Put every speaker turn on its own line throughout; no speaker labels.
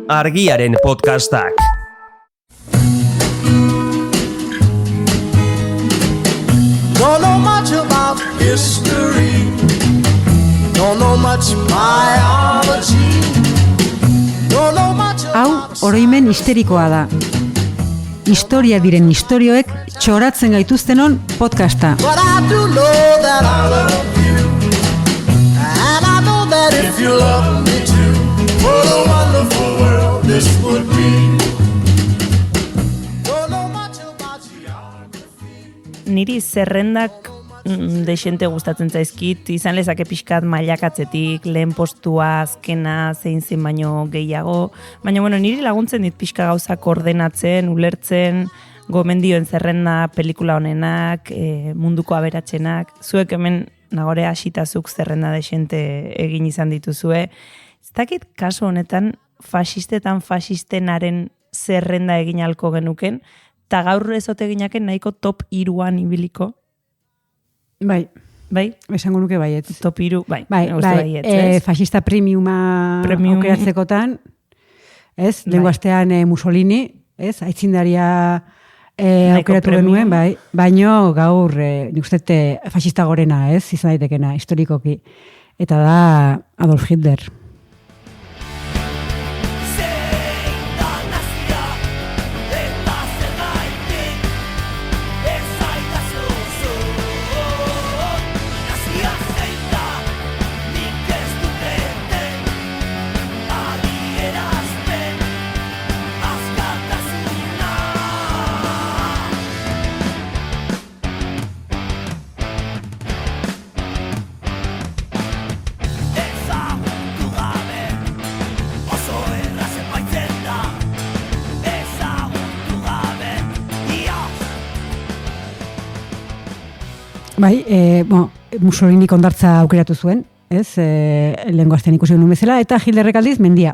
Argiaren podcastak.
Don't know much about history. Don't know much biology. Don't know much about...
Hau, oroimen histerikoa da. Historia diren istorioek txoratzen gaituztenon podcasta.
But I do know that I love you. And I know that if you love me too, what a wonderful world this would be. Don't know much about geography.
Niri zerrendak desente gustatzen zaizkit, izan lezake pixkat mailakatzetik, lehen postua, azkena, zein baino gehiago, baina bueno, niri laguntzen dit pixka gauzak ordenatzen, ulertzen, gomendioen zerrenda, pelikula honenak, munduko aberatsenak, zuek hemen nagore hasitazuk zerrenda desente egin izan dituzue. Ez dakit kasu honetan fasistenaren zerrenda egin halko genuken, eta gaur ezote ginaken nahiko top 3an ibiliko.
Bai, esango nuke baiet.
Top 3, bai.
Fascista premiuma aukeratzekotan, ez? Lehengo astean Mussolini, ez? Aitzindaria aukeratu genuen, bai. Baino gaur, nik uste fascista gorena, ez? Izan daitekena, historikoki. Eta da Adolf Hitler. Bai, Mussolini kondartza aukeratu zuen, ez? Lehengo astean ikusi genuen bezala, eta Hitlerrek aldiz mendia.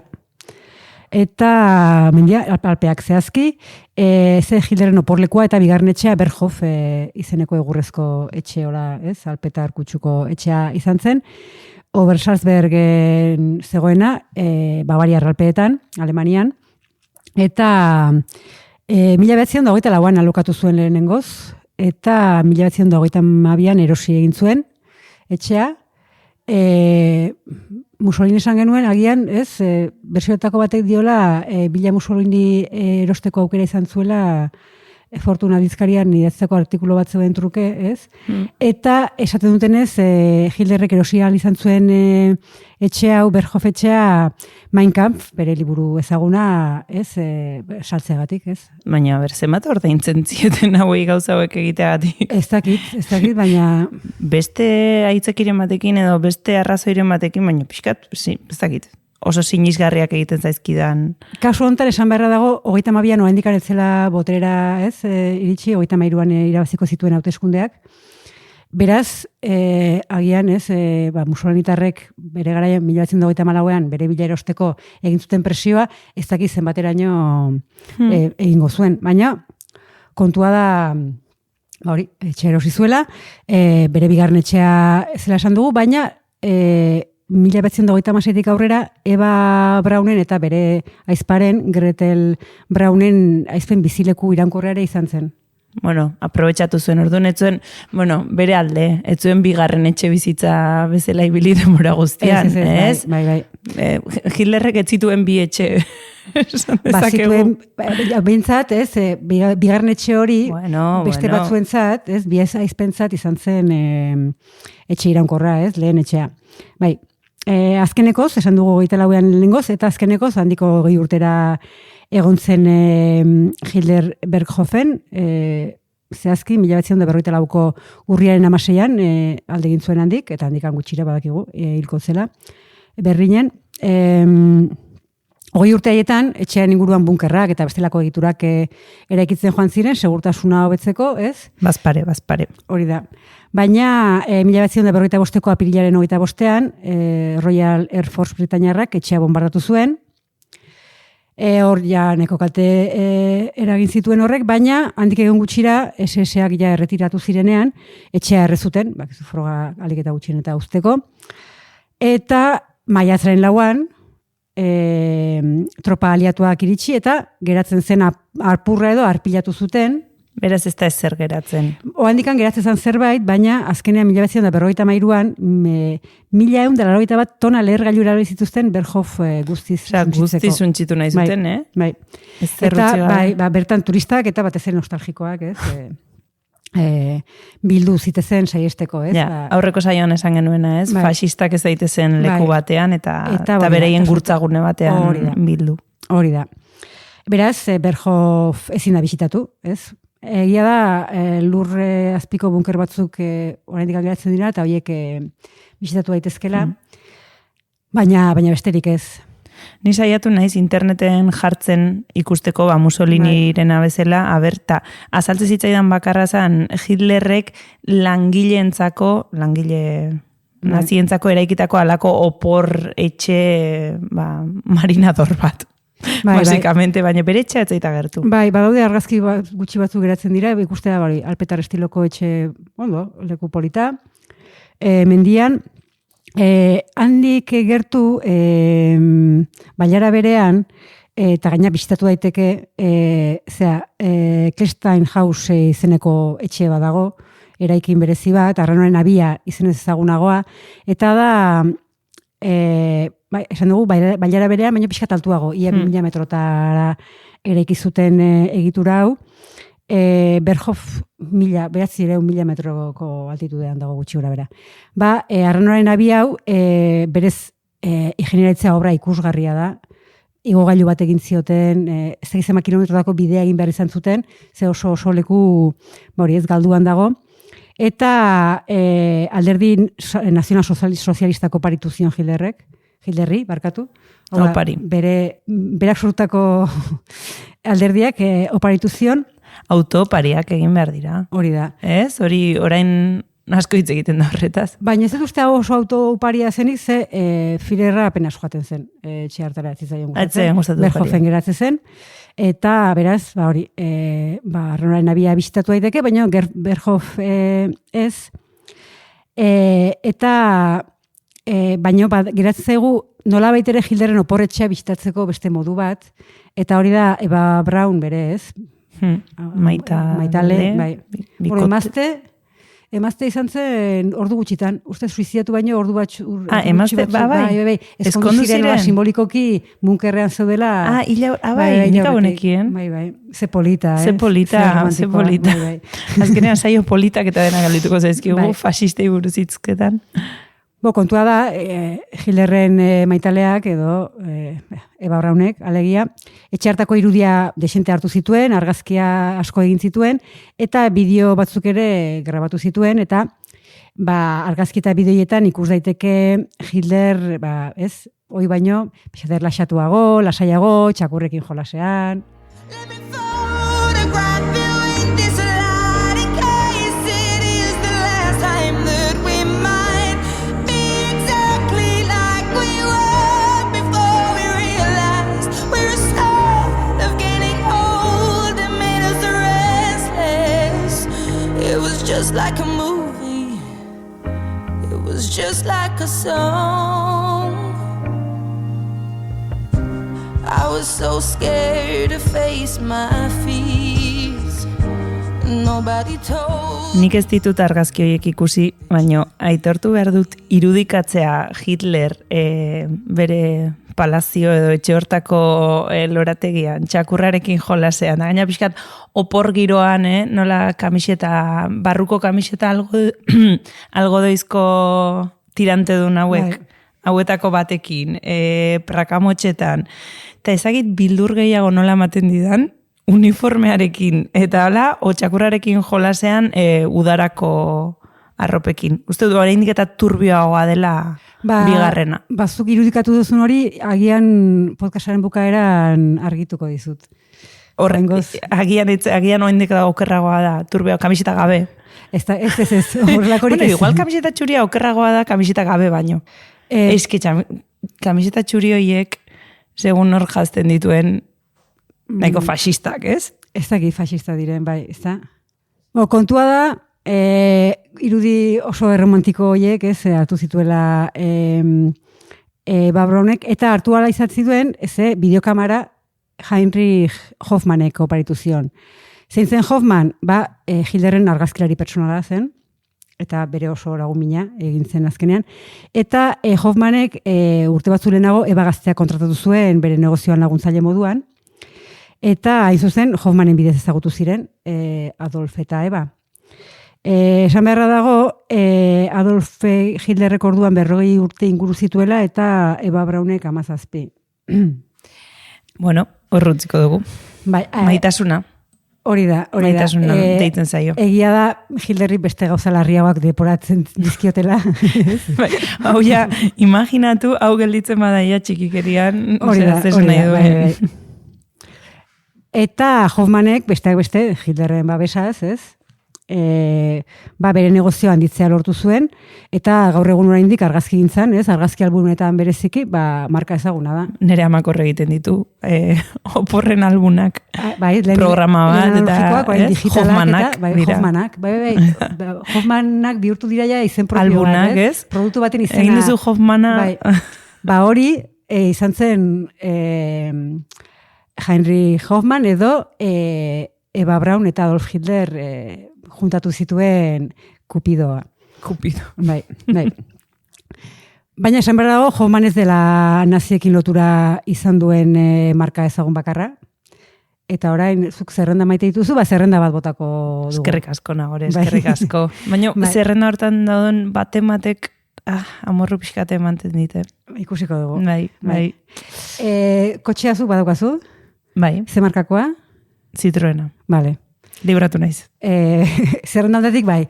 Eta mendia, alpeak zehazki, Hitlerren oporlekoa eta bigarren etxea Berghof izeneko egurrezko etxe, ez? Alpetar kutsuko etxea izan zen. Obersalzbergen zegoena, Bavariar alpeetan, Alemanian, eta 1924an alokatu zuen lehenengoz, eta 1922an erosi egin zuen etxea. Mussolini esan genuen, agian, ez, bersioetako batek diola, bila Mussolini erosteko aukera izan zuela, Fortuna dizkarian idatzeko artikulu bat zeuden truke, ez? Eta esaten dutenez, Hitlerrek erosi ahal izan zuen etxe hau, Berghof etxea, Mein Kampf, bere liburu ezaguna, ez, saltzeagatik, ez?
Baina, zenbat ordaintzen zieten hauei gauza hauek egiteagatik?
Ez dakit, baina...
Beste aitzakiren batekin edo beste arrazoiren batekin, baina pixkat, ez dakit. Oso sinizgarriak egiten zaizkidan.
Kasu honetan esan beharra dago, 32an oraindik etzela boterera, ez, iritsi, 33an irabaziko zituen hauteskundeak. Beraz, agian, ez, Mussolinitarrek bere garaian 1934an bere bila erosteko egin zuten presioa, ez dakit zenbateraino egingo zuen. Baina, kontua da, etxe erosi zuela, bere bigarren etxea zela esan dugu, baina 1936tik aurrera Eva Braunen eta bere aizparen, Gretel Braunen aizpen bizileku iraunkorra izan zen.
Bueno, aprobetxatu zuen orduan, etzuen, bere alde, etzuen bigarren etxe bizitza bezala ibili denbora guztian, ez?
Bai.
Hitlerrek ez zituen bi etxe.
Zituen, bintzat, ez, bigarren etxe hori, beste batzuentzat, ez, bi aizpentzat izan zen etxe iraunkorra, ez, lehen etxea. Bai, azkenekoz, esan dugu 24an lehengoz, eta azkenekoz, handiko 20 urtera egon zen Hitler Berghofen, zehazki, 1944ko urriaren 16an alde egin zuen handik, eta handikan gutxira badakigu, hilko zela, Berlinen. 20 urte haietan, etxean inguruan bunkerrak eta bestelako egiturak eraikitzen joan ziren, segurtasuna hobetzeko, ez?
Bazpare.
Hori da. Baina, 1945ko apirilaren 25an, Royal Air Force Britainiarrak etxea bombardatu zuen. Hor ja neko kalte eragin zituen horrek, baina handik egun gutxira SS-ak ja erretiratu zirenean, etxea errezuten, froga alik eta gutxien eta usteko. Eta maiatzaren 4an, tropa aliatuak iritsi, eta geratzen zen arpurra edo arpilatu zuten.
Beraz ez da ezer geratzen.
Oandikan geratzen zen zerbait, baina azkenean 1953an 1191 tona lehergailu erabili zituzten Berghof guztiz suntsitzeko.
Guztiz suntsitu nahi zuten,
Bai. Eta bertan turistak eta batez ere nostalgikoak, bildu zitezen saiesteko, ez?
Aurreko saioan esan genuena, ez? Faxistak ez daitezen leku batean eta bereien gurtzagune batean bildu.
Hori da. Beraz, Berghof ezin da bisitatu, ez? Egia da, lurre azpiko bunker batzuk oraindik geratzen dira, eta horiek bisitatu daitezkela, baina besterik ez.
Ni saiatu naiz interneten jartzen ikusteko Mussoliniren bezala, aberta, azaltze zitzaidan bakarra zen Hitlerrek nazientzako eraikitako alako opor etxe marinador bat. Basikamente, baina bere etxea etzaita gertu.
Badaude argazki gutxi batzuk geratzen dira, ikustea alpetar estiloko etxe, leku polita, mendian, handik gertu bailara berean, eta gaina bisitatu daiteke, Klestein House izeneko etxe badago, eraikin berezi bat, Arranoren abia izenez ezagunagoa, eta da, esan dugu, bailara berean, baina pixkat altuago, ia 1000 metrotara eraiki zuten egitura hau, Berghof 1000 metroko altitudean dago gutxi gora bera. Arranoren abi hau, berez ingeniaritza obra ikusgarria da, igogailu bat egin zioten, ez da gizema kilometrotako bidea egin behar izan zuten, ze oso ez galduan dago, eta alderdi nazional sozialistako oparitu zion Hitlerri, barkatu.
Opari.
Berak sortutako alderdiak oparitu zion.
Autopariak egin behar dira.
Hori da.
Ez? Hori orain asko hitz egiten da horretaz.
Baina ez dut uste oso autoparia zenik, ze Führerra apenas joaten zen, etxe hartara zitzaion gustatzen. Berghofen geratzen zen. Eta beraz, Arranoren abia bisitatu daiteke, baina Berghof ez. Eta baina geratzen zaigu nola baitere Hitlerren oporretxea bisitatzeko beste modu bat, eta hori da Eva Braun bere ez. Maitale, emazte izan zen ordu gutxitan, uste suizidatu baino ordu bat
emazte,
eskondu ziren simbolikoki bunkerrean zeudela.
Nika honekien.
Ze polita,
azkenean saio politak eta dena galdituko zaizkigu, fasistei buruz hitzketan.
Kontua da, Hitlerren maitaleak edo Eva Braunek, alegia, etxe hartako irudia desente hartu zituen, argazkia asko egin zituen, eta bideo batzuk ere grabatu zituen, eta argazki eta bideoietan ikus daiteke Hitler, hoi baino, pixater lasatuago, lasaiago, txakurrekin jolasean.
Just like a movie, it was just like a song. I was so scared to face my fears. Nobody told.
Nik ez ditut argazki horiek ikusi, baino aitortu behar dut irudikatzea Hitler bere palazio edo etxe hortako lorategian, txakurrarekin jolasean, gaina pixkat opor giroan, nola kamiseta, barruko kamiseta algodoizko tirante duen hauetako batekin, prakamotxetan, eta ezagit bildur gehiago nola ematen didan, uniformearekin, eta hala, txakurrarekin jolasean udarako arropekin. Uste du, oraindik eta turbioagoa dela bigarrena.
Zuk irudikatu duzun hori, agian podcastaren bukaeran argituko dizut.
Agian oraindik da okerragoa da, turbioa, kamiseta gabe.
Ez, horrelakorik ez.
Igual kamiseta txuria okerragoa da, kamiseta gabe baino. Kamiseta txuri horiek, segun hor jazten dituen, nahiko fascistak, ez?
Ez dakit fascista diren, bai, ez da? Kontua da, irudi oso erromantiko horiek, ez, hartu zituela Eva Braunek, eta hartu ala izatzi duen, bideokamera Heinrich Hoffmanek oparitu zion. Zein zen Hoffman, Hitlerren argazkilari pertsonala zen, eta bere oso lagumina egin zen azkenean. Eta Hoffmanek urte batzu lehenago Eva Gaztea kontratatu zuen bere negozioan laguntzaile moduan. Eta hain zuzen Hoffmanen bidez ezagutu ziren Adolf eta Eva. Esan beharra dago, Adolf Hitlerrek orduan 40 urte inguru zituela eta Eva Braunek 17.
Bueno, horrutziko dugu. Maitasuna.
Hori da.
Maitasuna deitzen zaio.
Egia da, Hitlerri beste gauza larriagoak deporatzen dizkiotela.
Hau ja, imaginatu, hau gelditzen badaia txikikerian.
Hori da. Eta Hoffmanek, besteak beste, Hitlerren babesaz, ez? Bere negozioa handitzea lortu zuen, eta gaur egun oraindik argazki gintzan, ez? Argazki albunetan bereziki, marka ezaguna da.
Nere amak egiten ditu, oporren albunak, programa bat, eta
Hoffmanak. Hoffmanak bihurtu dira ja izen propio bat, ez? Produktu baten izena.
Egin duzu Hoffmana.
Hori, izan zen Heinrich Hoffman edo Eva Braun eta Adolf Hitler juntatu zituen Kupidoa. Bai. Baina esan behar dago, Hoffman ez dela naziekin lotura izan duen marka ezagun bakarra. Eta orain, zuk zerrenda maite dituzu, zerrenda bat botako dugu.
Eskerrik asko nagore, eskerrik asko. Baina zerrenda hortan dauden batematek amorru pixkate emanten dite.
Ikusiko dugu.
Bai.
Kotxea zu badaukazu?
Bai.
Ze markakoa?
Citroena.
Vale.
Libratu naiz.
Zerrenda aldetik, bai.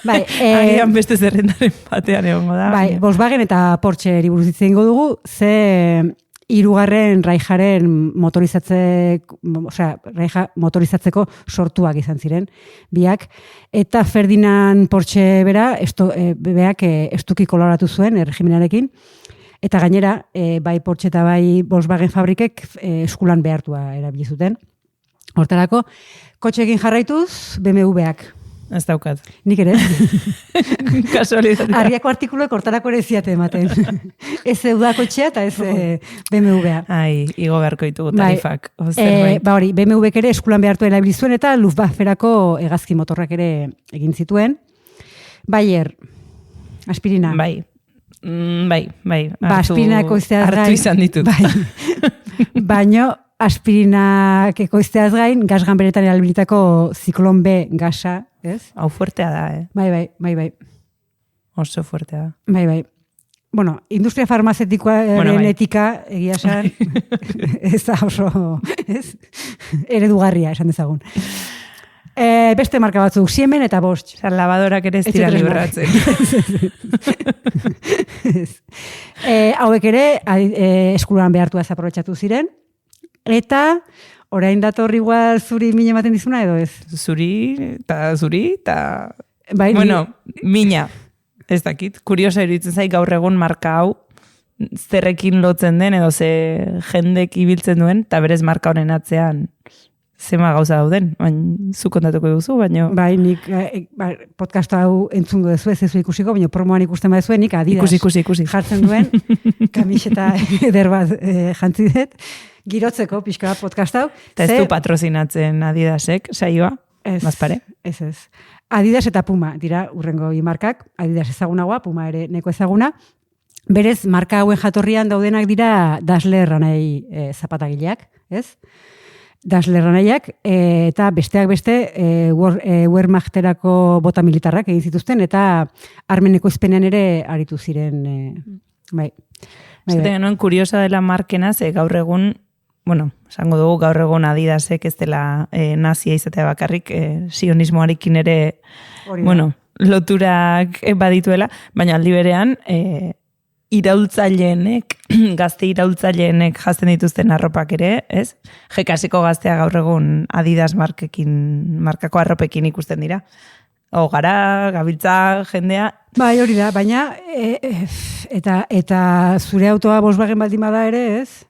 Agian beste zerrendaren batean egongo da.
Bai, Volkswagen eta Porsche buruz hitz egingo dugu, ze hirugarren Reicharen motorizatzeko sortuak izan ziren, biak. Eta Ferdinand Porsche beak estuki koloratu zuen erregimenarekin. Eta gainera, bai Porsche eta bai Volkswagen fabrikek eskulan behartua erabili zuten. Hortarako, kotxeekin jarraituz, BMW-ak.
Ez daukat.
Nik ere.
Kasualitatea.
Arriako artikuluek hortarako ere ziate ematen. Ez euda kotxea eta ez BMW-a.
Igo beharko ditugu tarifak.
Hori, BMW-ek ere eskulan behartu erabili zuen eta Luftwaffeerako hegazki motorrak ere egin zituen. Bayer, aspirina.
Bai.
Aspirinako izteaz gain.
Hartu izan ditut.
Baino, aspirinak ekoizteaz gain, gasgan beretan erabilitako Ziklon B gasa, ez?
Hau fuertea da,
Bai.
Oso fuertea da.
Bai. Bueno, industria farmazetikoaren etika, egia esan, ez da oso, ez? Eredugarria, esan dezagun. Beste marka batzuk, Siemens eta Bosch.
Labadorak ere ez dira libratzen.
Hauek ere, eskulan behartua aprobetxatu ziren. Eta, orain dator igual zuri mina ematen dizuna edo ez?
Zuri, eta... Bueno, mina. Ez dakit, kuriosa iruditzen zai gaur egun marka hau zerrekin lotzen den edo ze jendek ibiltzen duen, eta berez marka honen atzean zema gauza dauden, baina zu kontatuko duzu, baina...
Bai, nik podcast hau entzungo dezu, ez ikusiko, baina promoan ikusten badezue, nik Adidas
ikusi.
Jartzen duen, kamiseta eder bat jantzi dut, girotzeko pixka podcast hau.
Eta ez du patrozinatzen Adidasek, saioa, bazpare?
Ez. Adidas eta Puma dira urrengo markak, Adidas ezagunagoa, Puma ere neko ezaguna. Berez, marka hauen jatorrian daudenak dira Dassler ranei zapatagileak, ez? Dassler raneiak, eta besteak beste Wehrmachterako bota militarrak egin zituzten, eta armen ekoizpenean ere aritu ziren, bai.
Zaten genuen kuriosa dela markena, ze gaur egun, esango dugu gaur egun Adidasek ez dela nazia izatea bakarrik, sionismoarekin ere, loturak badituela, baina aldi berean, iraultzaileenek, gazte iraultzaileenek jazten dituzten arropak ere, ez? Jekasiko gaztea gaur egun Adidas markako arropekin ikusten dira. Gara, gabiltza, jendea.
Bai, hori da, baina, eta zure autoa Volkswagen baldin bada ere, ez?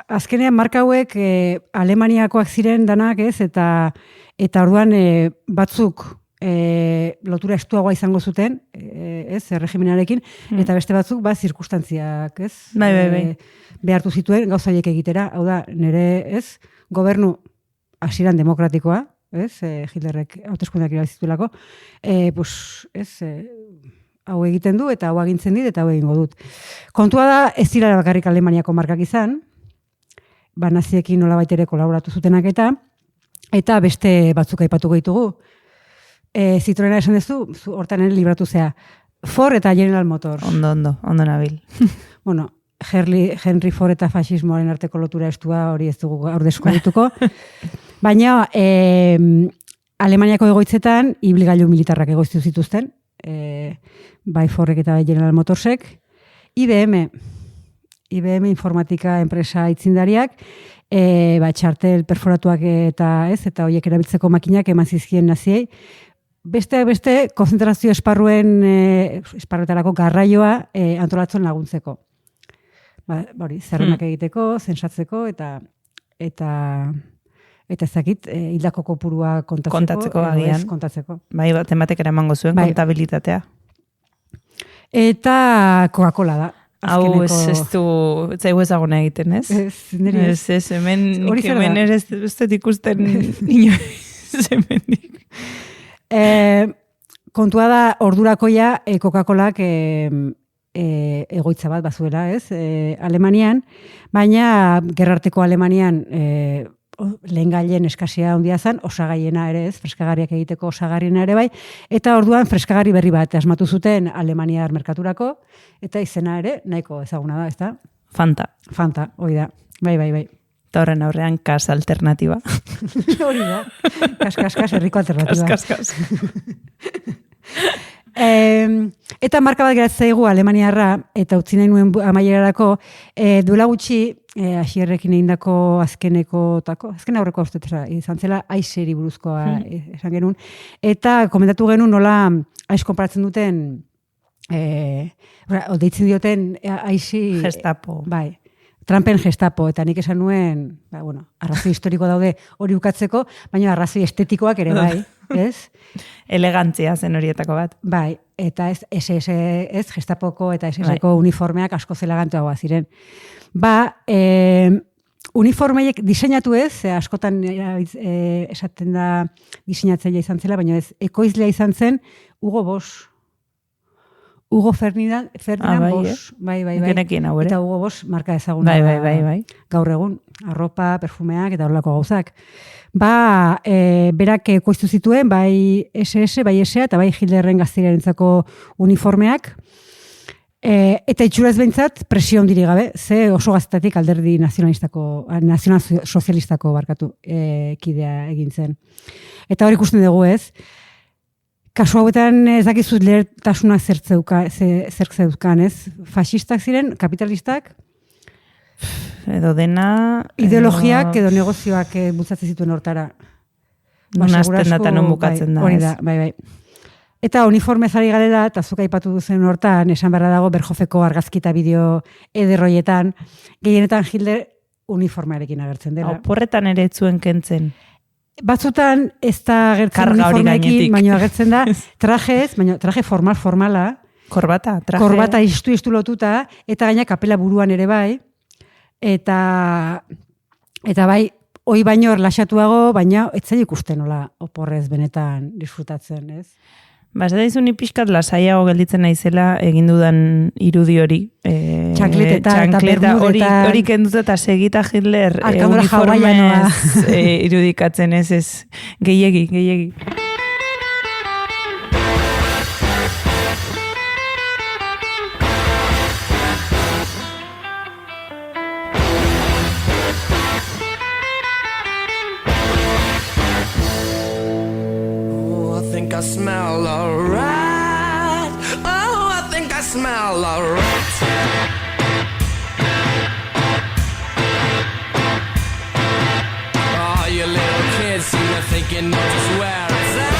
Azkenean marka hauek Alemaniakoak ziren danak, ez? Eta orduan batzuk lotura estuagoa izango zuten, ez, regimenarekin, eta beste batzuk, zirkustantziak, ez?
Bai.
Behartu zituen gauza horiek egitera, hau da, nire, ez, gobernu hasieran demokratikoa, ez, Hitlerrek hauteskundeak irabazitulako, hau egiten du, eta hau agintzen dit, eta hau egingo dut. Kontua da, ez dira bakarrik Alemaniako markak izan, naziekin nolabait ere kolaboratu zutenak eta beste batzuk aipatuko ditugu. Citroena esan duzu, hortan ere libratu zea. Ford eta General Motors.
Ondo nabil.
Bueno, Henry Ford eta fascismoaren arteko lotura estua hori ez dugu gaur deskubrituko. Baina, Alemaniako egoitzetan, ibilgailu militarrak egoiztu zituzten, bai Fordek eta bai General Motorsek, IBM informatika enpresa aitzindariak, txartel perforatuak eta horiek erabiltzeko makinak eman zizkien naziei, beste konzentrazio esparruetarako garraioa antolatzen laguntzeko. Hori, zerrenak egiteko, zensatzeko eta ezakit, hildako kopurua kontatzeko. Kontatzeko.
Bai, tematek ere emango zuen, kontabilitatea.
Eta Coca-Cola da.
Hau ez zaigu ezaguna egiten, ez? Ez, hemen ere ez dut ikusten inoiz hemendik.
Kontua da, ordurakoia Coca-Colak egoitza bat bazuela, ez? Alemanian, baina gerrarteko Alemanian lehengailen eskasia handia zen, osagaiena ere ez, freskagariak egiteko osagarriena ere bai, eta orduan freskagarri berri bat asmatu zuten Alemaniar merkaturako, eta izena ere nahiko ezaguna da, ez da? Fanta, hori da, bai.
Eta horren aurrean kas alternatiba.
Hori da, kas, herriko alternatiba.
Kas.
Eta marka bat geratzen zaigu Alemaniarra, eta utzi nahi nuen amaierarako, duela gutxi, Asierrekin egindako azken aurreko izan zela Aiseri buruzkoa esan genuen, eta komentatu genuen nola Ais konparatzen duten, deitzen dioten Aisi...
Gestapo.
Bai, Trumpen Gestapo, eta nik esan nuen, arrazoi historiko daude hori ukatzeko, baina arrazoi estetikoak ere bai, ez?
Elegantzia zen horietako bat.
Bai, eta ez Gestapoko eta SS-ko uniformeak asko eleganteagoa ziren. Uniformeiek diseinatu ez, askotan esaten da diseinatzailea izan zela, baina ez, ekoizlea izan zen Hugo Ferdinand Bosch. Bai.
Genekien hau ere.
Eta Hugo Bosch marka ezaguna.
Bai.
Gaur egun, arropa, perfumeak eta horrelako gauzak. Berak ekoiztu zituen, bai SS, bai SA, eta bai Hitlerren gaztirarentzako uniformeak. Eta itxuraz behintzat presio ondiri gabe, ze oso gaztatik alderdi nazional-sozialistako kidea egin zen. Eta hor ikusten dugu ez, kasu hauetan ez dakizuz lehertasunak zertzeukan, ez? Faxistak ziren, kapitalistak?
Edo dena...
Ideologiak edo negozioak bultzatzen zituen hortara.
Non hasten data non bukatzen da.
Hori da, bai. Eta uniforme zari garela, eta zuk aipatu duzen hortan, esan beharra dago Berhofeko argazkita bideo ederroietan, gehienetan Hitler uniformearekin agertzen dela.
Porretan ere etzuen kentzen.
Batzutan ez da agertzen uniformeekin, baina agertzen da trajez, baina traje formala.
Korbata, traje.
Korbata istu lotuta, eta gaina kapela buruan ere bai. Eta bai, hoi baino erlaxatuago, baina ez zaila ikusten nola oporrez benetan disfrutatzen, ez?
Ez da izun pixkat lasaiago gelditzen naizela egin dudan irudi hori.
Txankleta eta bermudetan.
Hori kenduta eta segita Hitler uniformez irudikatzen ez gehiegi.
I smell a rat. Oh, I think I smell a rat. Oh, you little kids seem to think you know just where it's at.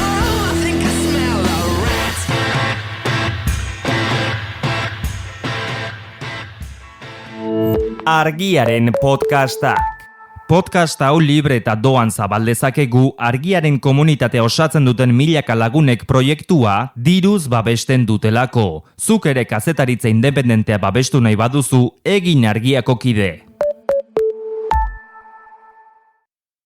Oh, I think I smell a rat.
Argiaren podcastak. Podcast hau libre eta doan zabaldezakegu argiaren komunitatea osatzen duten milaka lagunek proiektua diruz babesten dutelako. Zuk ere kazetaritza independentea babestu nahi baduzu, egin argiako kide.